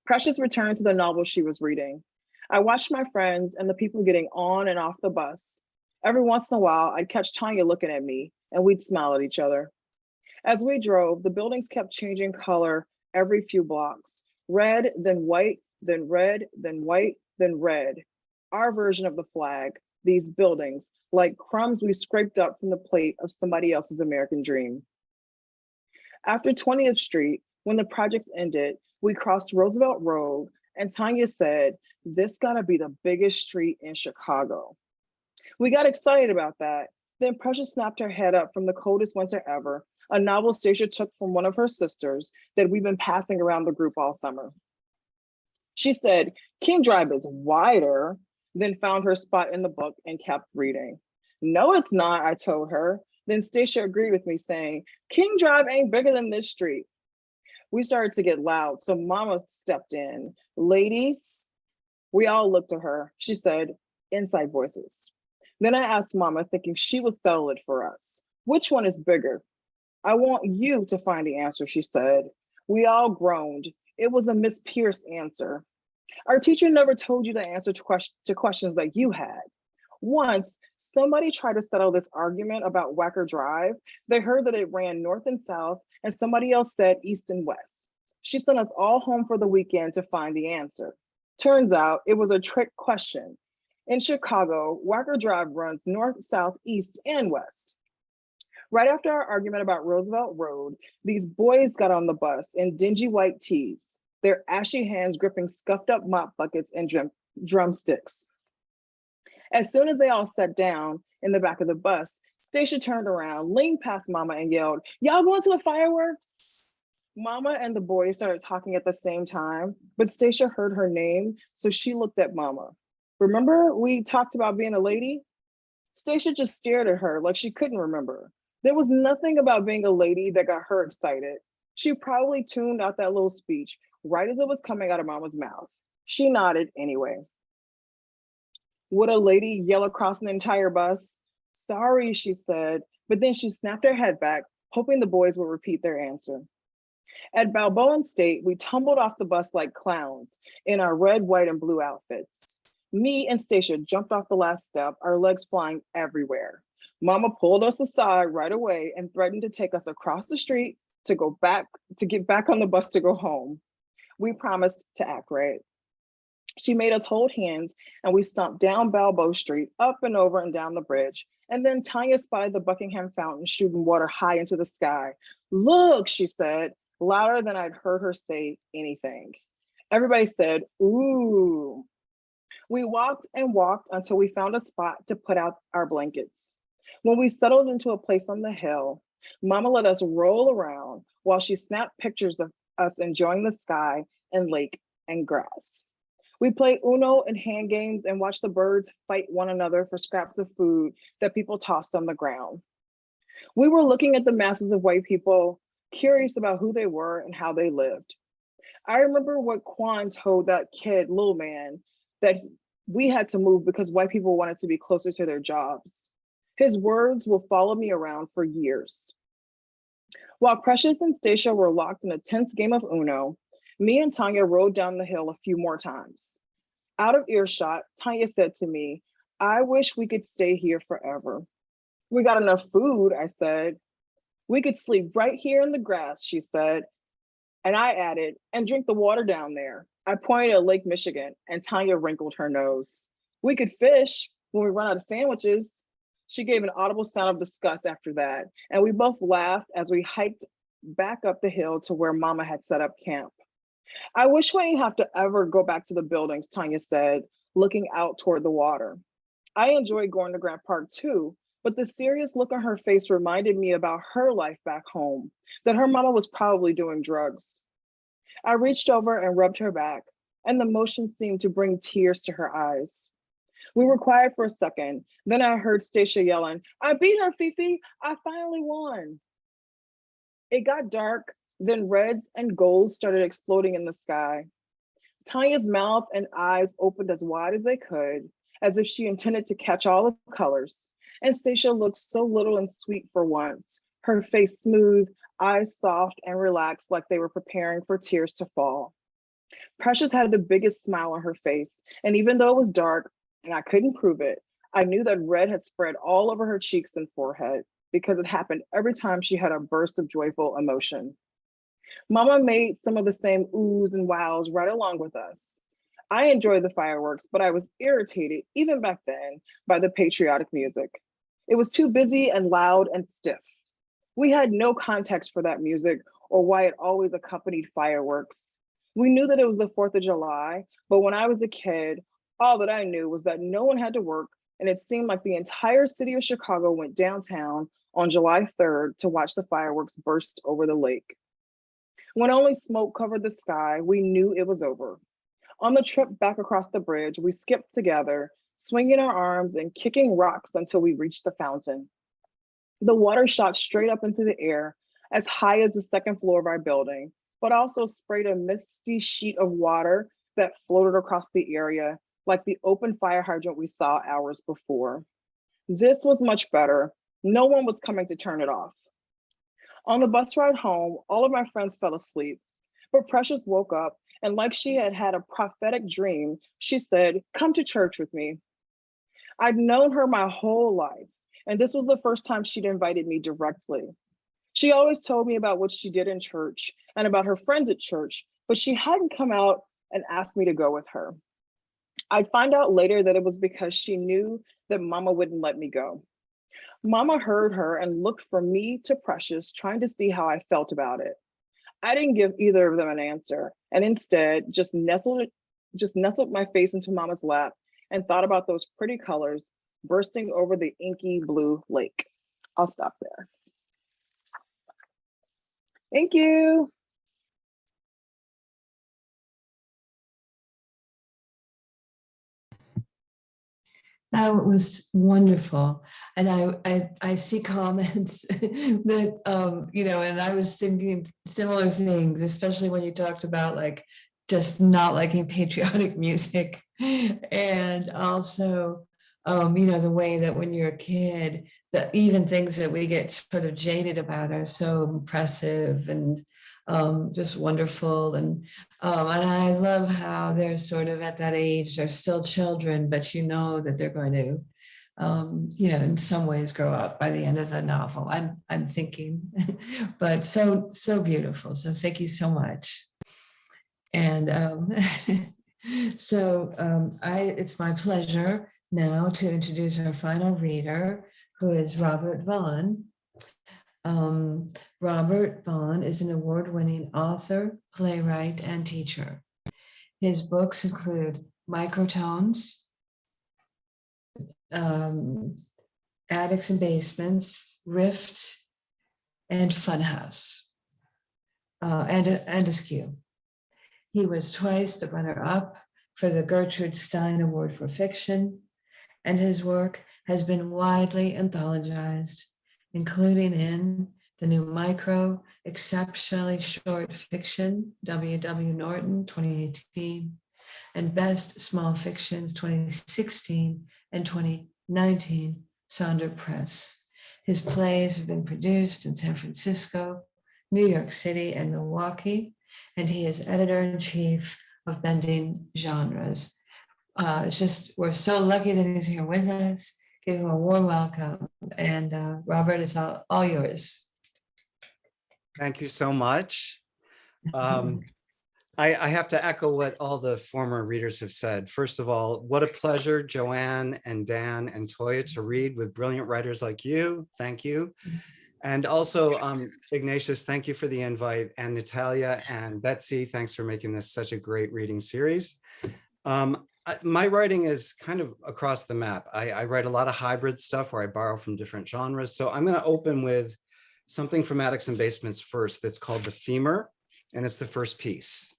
Precious returned to the novel she was reading. I watched my friends and the people getting on and off the bus. Every once in a while, I'd catch Tanya looking at me and we'd smile at each other. As we drove, the buildings kept changing color every few blocks. Red, then white, then red, then white, then red. Our version of the flag, these buildings, like crumbs we scraped up from the plate of somebody else's American dream. After 20th Street, when the projects ended, we crossed Roosevelt Road and Tanya said, "This gotta be the biggest street in Chicago." We got excited about that. Then Precious snapped her head up from the coldest winter ever, a novel Stacia took from one of her sisters that we've been passing around the group all summer. She said, "King Drive is wider," then found her spot in the book and kept reading. "No, it's not," I told her. Then Stacia agreed with me saying, "King Drive ain't bigger than this street." We started to get loud, so Mama stepped in. "Ladies," we all looked at her. She said, "Inside voices." Then I asked Mama, thinking she would settle it for us, "Which one is bigger?" "I want you to find the answer," she said. We all groaned. It was a Miss Pierce answer. Our teacher never told you the answer to questions that you had. Once, somebody tried to settle this argument about Wacker Drive. They heard that it ran north and south, and somebody else said east and west. She sent us all home for the weekend to find the answer. Turns out it was a trick question. In Chicago, Wacker Drive runs north, south, east, and west. Right after our argument about Roosevelt Road, these boys got on the bus in dingy white tees, their ashy hands gripping scuffed up mop buckets and drumsticks. As soon as they all sat down in the back of the bus, Stacia turned around, leaned past Mama and yelled, "Y'all going to the fireworks?" Mama and the boys started talking at the same time, but Stacia heard her name, so she looked at Mama. "Remember we talked about being a lady?" Stacia just stared at her like she couldn't remember. There was nothing about being a lady that got her excited. She probably tuned out that little speech right as it was coming out of Mama's mouth. She nodded anyway. Would a lady yell across an entire bus? "Sorry," she said, but then she snapped her head back, hoping the boys would repeat their answer. At Balboa State, we tumbled off the bus like clowns in our red, white, and blue outfits. Me and Stacia jumped off the last step, our legs flying everywhere. Mama pulled us aside right away and threatened to take us across the street to get back on the bus to go home. We promised to act right. She made us hold hands and we stomped down Balboa Street, up and over and down the bridge. And then Toyah spied the Buckingham Fountain shooting water high into the sky. Look, she said, louder than I'd heard her say anything. Everybody said, ooh. We walked and walked until we found a spot to put out our blankets. When we settled into a place on the hill, Mama let us roll around while she snapped pictures of us enjoying the sky and lake and grass. We played Uno and hand games and watched the birds fight one another for scraps of food that people tossed on the ground. We were looking at the masses of white people, curious about who they were and how they lived. I remember what Quan told that kid, little man, that we had to move because white people wanted to be closer to their jobs. His words will follow me around for years. While Precious and Stacia were locked in a tense game of Uno, me and Toyah rode down the hill a few more times. Out of earshot, Toyah said to me, I wish we could stay here forever. We got enough food, I said. We could sleep right here in the grass, she said. And I added, and drink the water down there. I pointed at Lake Michigan and Toyah wrinkled her nose. We could fish when we run out of sandwiches. She gave an audible sound of disgust after that, and we both laughed as we hiked back up the hill to where Mama had set up camp. I wish we didn't have to ever go back to the buildings, Toyah said, looking out toward the water. I enjoyed going to Grant Park too, but the serious look on her face reminded me about her life back home, that her mama was probably doing drugs. I reached over and rubbed her back, and the motion seemed to bring tears to her eyes. We were quiet for a second. Then I heard Stacia yelling, I beat her, Fifi. I finally won. It got dark, then reds and golds started exploding in the sky. Toyah's mouth and eyes opened as wide as they could, as if she intended to catch all the colors. And Stacia looked so little and sweet for once, her face smooth, eyes soft and relaxed like they were preparing for tears to fall. Precious had the biggest smile on her face, and even though it was dark and I couldn't prove it, I knew that red had spread all over her cheeks and forehead because it happened every time she had a burst of joyful emotion. Mama made some of the same oohs and wows right along with us. I enjoyed the fireworks, but I was irritated, even back then, by the patriotic music. It was too busy and loud and stiff. We had no context for that music or why it always accompanied fireworks. We knew that it was the 4th of July, but when I was a kid, all that I knew was that no one had to work, and it seemed like the entire city of Chicago went downtown on July 3rd to watch the fireworks burst over the lake. When only smoke covered the sky, we knew it was over. On the trip back across the bridge, we skipped together, swinging our arms and kicking rocks until we reached the fountain. The water shot straight up into the air, as high as the 2nd floor of our building, but also sprayed a misty sheet of water that floated across the area like the open fire hydrant we saw hours before. This was much better. No one was coming to turn it off. On the bus ride home, all of my friends fell asleep, but Precious woke up, and like she had had a prophetic dream, she said, come to church with me. I'd known her my whole life, and this was the first time she'd invited me directly. She always told me about what she did in church and about her friends at church, but she hadn't come out and asked me to go with her. I'd find out later that it was because she knew that Mama wouldn't let me go. Mama heard her and looked from me to Precious, trying to see how I felt about it. I didn't give either of them an answer, and instead just nestled my face into Mama's lap and thought about those pretty colors bursting over the inky blue lake. I'll stop there. Thank you. That was wonderful. And I see comments that, and I was thinking similar things, especially when you talked about like just not liking patriotic music. And also, the way that when you're a kid, that even things that we get sort of jaded about are so impressive and just wonderful. And I love how they're sort of at that age, they're still children, but you know that they're going to, in some ways grow up by the end of the novel. I'm thinking, but so beautiful. So thank you so much. And So it's my pleasure now to introduce our final reader, who is Robert Vaughan. Robert Vaughan is an award-winning author, playwright, and teacher. His books include Microtones, Attics and Basements, Rift, and Funhouse, and Askew. He was twice the runner-up for the Gertrude Stein Award for Fiction, and his work has been widely anthologized, including in the new Micro, Exceptionally Short Fiction, W.W. Norton, 2018, and Best Small Fictions, 2016 and 2019, Sonder Press. His plays have been produced in San Francisco, New York City, and Milwaukee, and he is editor-in-chief of Bending Genres. We're so lucky that he's here with us. Give him a warm welcome. And Robert, it's all yours. Thank you so much. I have to echo what all the former readers have said. First of all, what a pleasure, Joanne and Dan and Toya, to read with brilliant writers like you. Thank you. And also, Ignatius, thank you for the invite. And Natalia and Betsy, thanks for making this such a great reading series. My writing is kind of across the map. I write a lot of hybrid stuff where I borrow from different genres. So I'm going to open with something from Attics and Basements first that's called The Femur, and it's the first piece.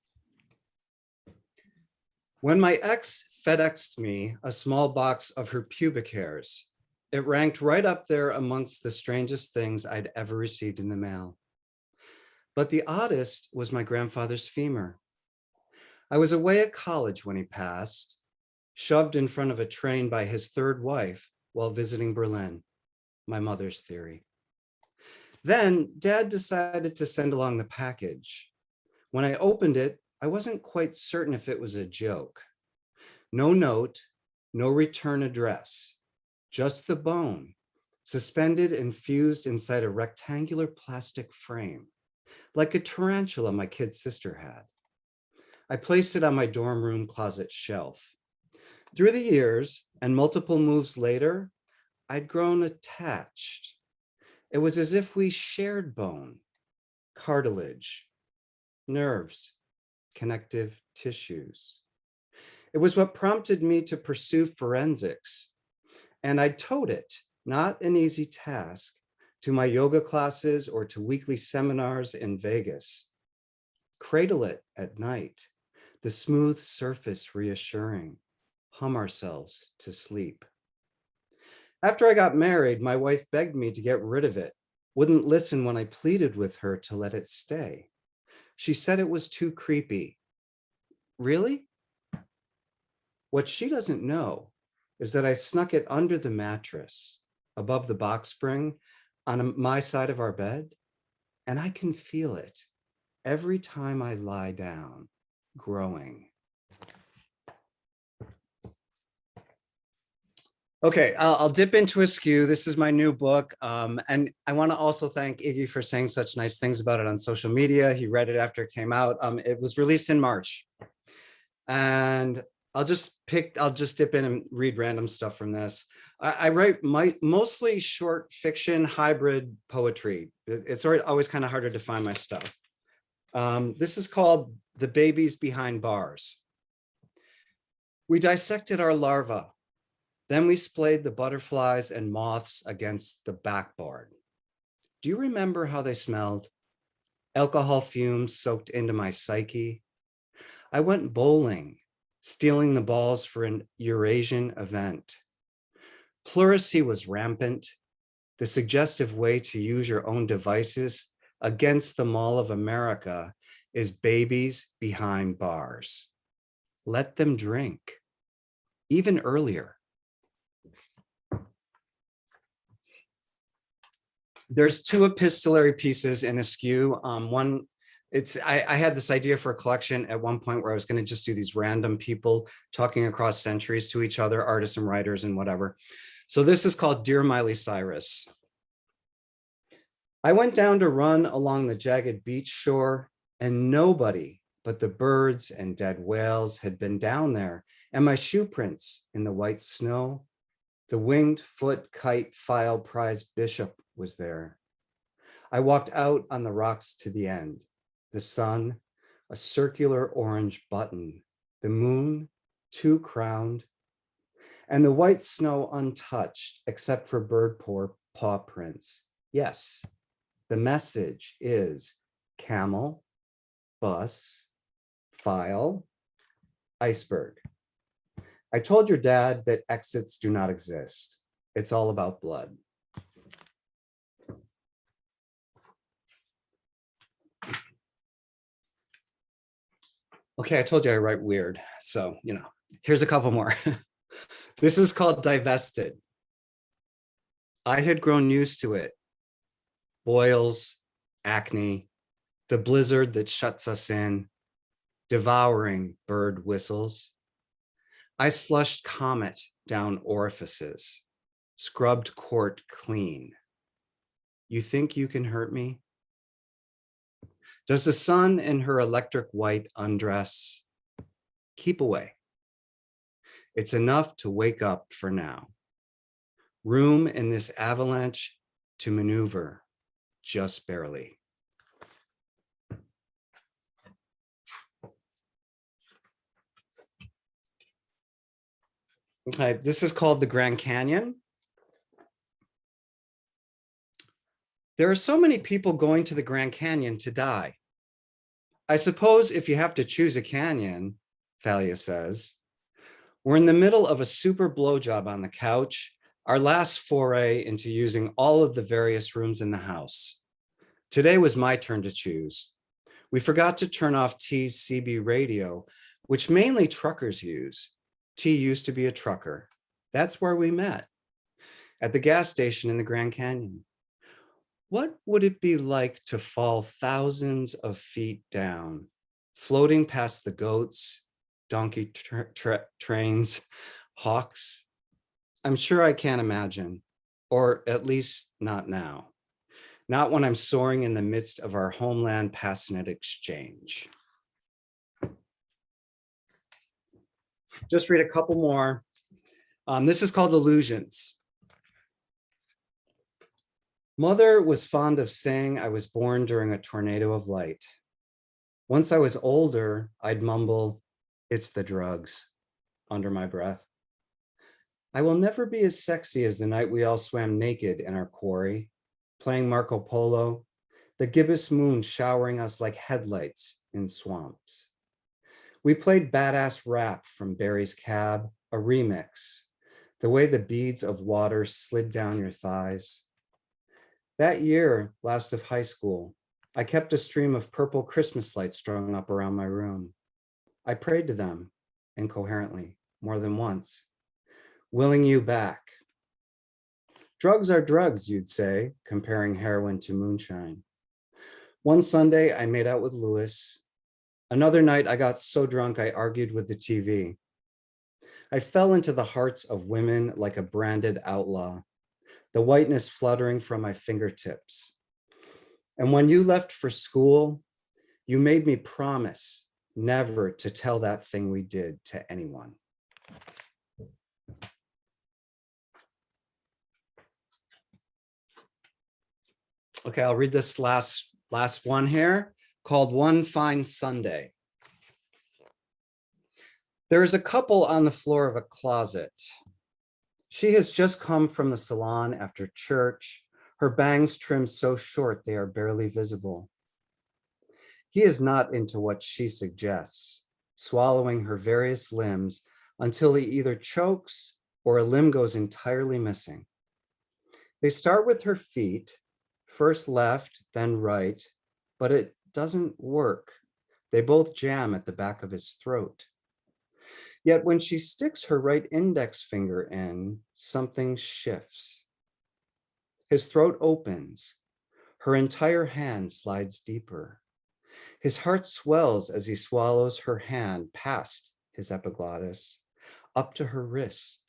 When my ex FedExed me a small box of her pubic hairs, it ranked right up there amongst the strangest things I'd ever received in the mail. But the oddest was my grandfather's femur. I was away at college when he passed, shoved in front of a train by his third wife while visiting Berlin, my mother's theory. Then Dad decided to send along the package. When I opened it, I wasn't quite certain if it was a joke. No note, no return address, just the bone, suspended and fused inside a rectangular plastic frame, like a tarantula my kid sister had. I placed it on my dorm room closet shelf. Through the years and multiple moves later, I'd grown attached. It was as if we shared bone, cartilage, nerves, connective tissues. It was what prompted me to pursue forensics. And I towed it, not an easy task, to my yoga classes or to weekly seminars in Vegas. Cradle it at night, the smooth surface reassuring, hum ourselves to sleep. After I got married, my wife begged me to get rid of it, wouldn't listen when I pleaded with her to let it stay. She said it was too creepy. Really? What she doesn't know is that I snuck it under the mattress, above the box spring, on my side of our bed, and I can feel it every time I lie down, growing. Okay, I'll dip into Askew. This is my new book. And I want to also thank Iggy for saying such nice things about it on social media. He read it after it came out. It was released in March. And I'll just dip in and read random stuff from this. I write mostly short fiction, hybrid poetry. It's always kind of hard to find my stuff. This is called The Babies Behind Bars. We dissected our larvae. Then we splayed the butterflies and moths against the backboard. Do you remember how they smelled? Alcohol fumes soaked into my psyche. I went bowling, stealing the balls for an Eurasian event. Pleurisy was rampant, the suggestive way to use your own devices against the Mall of America is babies behind bars. Let them drink, even earlier. There's two epistolary pieces in Askew. One, I had this idea for a collection at one point where I was going to just do these random people talking across centuries to each other, artists and writers and whatever. So this is called Dear Miley Cyrus. I went down to run along the jagged beach shore, and nobody but the birds and dead whales had been down there, and my shoe prints in the white snow. The winged foot kite file prize bishop was there. I walked out on the rocks to the end. The sun, a circular orange button, the moon, two crowned, and the white snow untouched except for bird paw prints. Yes, the message is camel, bus, file, iceberg. I told your dad that exits do not exist. It's all about blood. Okay, I told you I write weird. So, here's a couple more. This is called Divested. I had grown used to it. Boils, acne, the blizzard that shuts us in, devouring bird whistles. I slushed comet down orifices, scrubbed court clean. You think you can hurt me? Does the sun in her electric white undress? Keep away. It's enough to wake up for now. Room in this avalanche to maneuver, just barely. Okay, this is called the Grand Canyon. There are so many people going to the Grand Canyon to die. I suppose if you have to choose a canyon, Thalia says, we're in the middle of a super blowjob on the couch, our last foray into using all of the various rooms in the house. Today was my turn to choose. We forgot to turn off T's CB radio, which mainly truckers use. T used to be a trucker. That's where we met, at the gas station in the Grand Canyon. What would it be like to fall thousands of feet down, floating past the goats, donkey trains, hawks? I'm sure I can't imagine, or at least not now. Not when I'm soaring in the midst of our homeland passionate exchange. Just read a couple more. This is called Illusions. Mother was fond of saying I was born during a tornado of light. Once I was older, I'd mumble, "It's the drugs," under my breath. I will never be as sexy as the night we all swam naked in our quarry, playing Marco Polo, the gibbous moon showering us like headlights in swamps. We played badass rap from Barry's Cab, a remix, the way the beads of water slid down your thighs. That year, last of high school, I kept a stream of purple Christmas lights strung up around my room. I prayed to them, incoherently, more than once, willing you back. Drugs are drugs, you'd say, comparing heroin to moonshine. One Sunday, I made out with Lewis. Another night, I got so drunk I argued with the TV. I fell into the hearts of women like a branded outlaw, the whiteness fluttering from my fingertips. And when you left for school, you made me promise never to tell that thing we did to anyone. Okay, I'll read this last one here, called One Fine Sundae. There is a couple on the floor of a closet. She has just come from the salon after church, her bangs trimmed so short they are barely visible. He is not into what she suggests, swallowing her various limbs until he either chokes or a limb goes entirely missing. They start with her feet, first left, then right, but it doesn't work. They both jam at the back of his throat. Yet when she sticks her right index finger in, something shifts. His throat opens. Her entire hand slides deeper. His heart swells as he swallows her hand past his epiglottis, up to her wrist.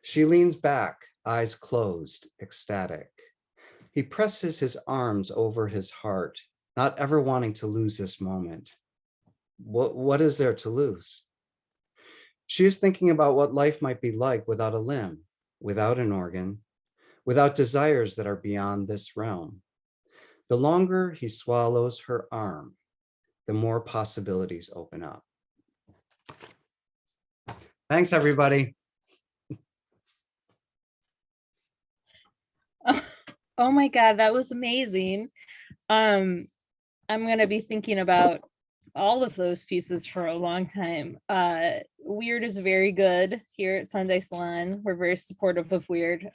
She leans back, eyes closed, ecstatic. He presses his arms over his heart, not ever wanting to lose this moment. What is there to lose? She is thinking about what life might be like without a limb, without an organ, without desires that are beyond this realm. The longer he swallows her arm, the more possibilities open up. Thanks, everybody. Oh my God, that was amazing. I'm gonna be thinking about all of those pieces for a long time. Weird is very good here at Sunday Salon. We're very supportive of Weird.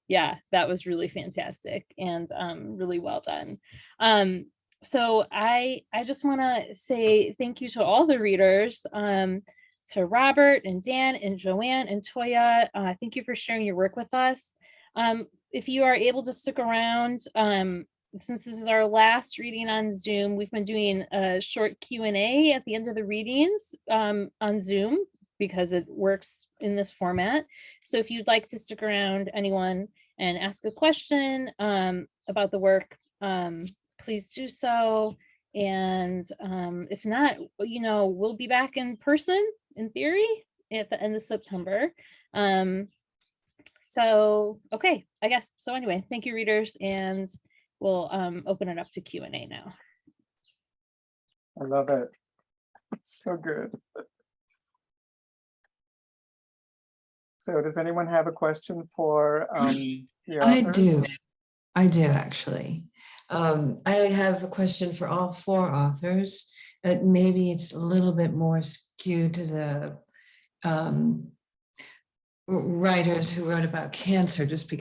Yeah, that was really fantastic and really well done. So I just want to say thank you to all the readers, to Robert and Dan and Joanne and Toya. Thank you for sharing your work with us. If you are able to stick around, since this is our last reading on Zoom, we've been doing a short Q&A at the end of the readings on Zoom because it works in this format. So if you'd like to stick around, anyone, and ask a question about the work, please do so. And if not, you know, we'll be back in person in theory at the end of September. So, okay, I guess. So anyway, thank you, readers, and we'll open it up to Q&A now. I love it. It's so good. So does anyone have a question for the authors? I do actually. I have a question for all four authors. Maybe it's a little bit more skewed to the writers who wrote about cancer, just because